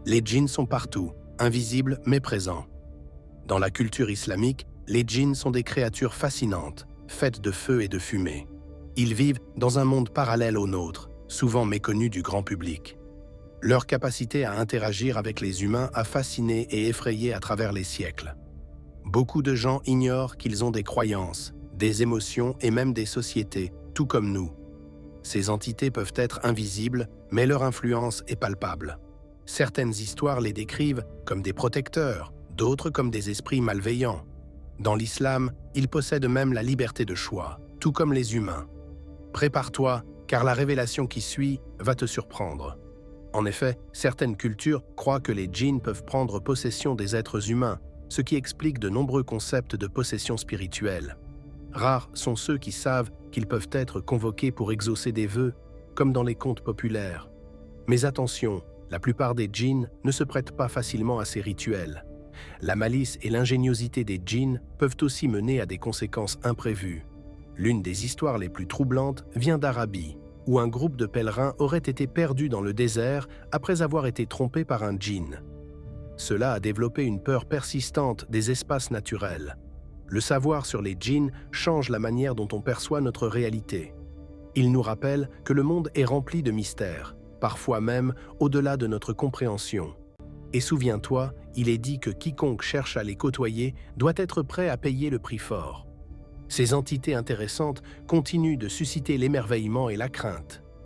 Les djinns sont partout, invisibles mais présents. Dans la culture islamique, les djinns sont des créatures fascinantes, faites de feu et de fumée. Ils vivent dans un monde parallèle au nôtre, souvent méconnu du grand public. Leur capacité à interagir avec les humains a fasciné et effrayé à travers les siècles. Beaucoup de gens ignorent qu'ils ont des croyances, des émotions et même des sociétés, tout comme nous. Ces entités peuvent être invisibles, mais leur influence est palpable. Certaines histoires les décrivent comme des protecteurs, d'autres comme des esprits malveillants. Dans l'islam, ils possèdent même la liberté de choix, tout comme les humains. Prépare-toi, car la révélation qui suit va te surprendre. En effet, certaines cultures croient que les djinns peuvent prendre possession des êtres humains, ce qui explique de nombreux concepts de possession spirituelle. Rares sont ceux qui savent qu'ils peuvent être convoqués pour exaucer des vœux, comme dans les contes populaires. Mais attention, la plupart des djinns ne se prêtent pas facilement à ces rituels. La malice et l'ingéniosité des djinns peuvent aussi mener à des conséquences imprévues. L'une des histoires les plus troublantes vient d'Arabie, où un groupe de pèlerins aurait été perdu dans le désert après avoir été trompé par un djinn. Cela a développé une peur persistante des espaces naturels. Le savoir sur les djinns change la manière dont on perçoit notre réalité. Il nous rappelle que le monde est rempli de mystères, parfois même au-delà de notre compréhension. Et souviens-toi, il est dit que quiconque cherche à les côtoyer doit être prêt à payer le prix fort. Ces entités intéressantes continuent de susciter l'émerveillement et la crainte.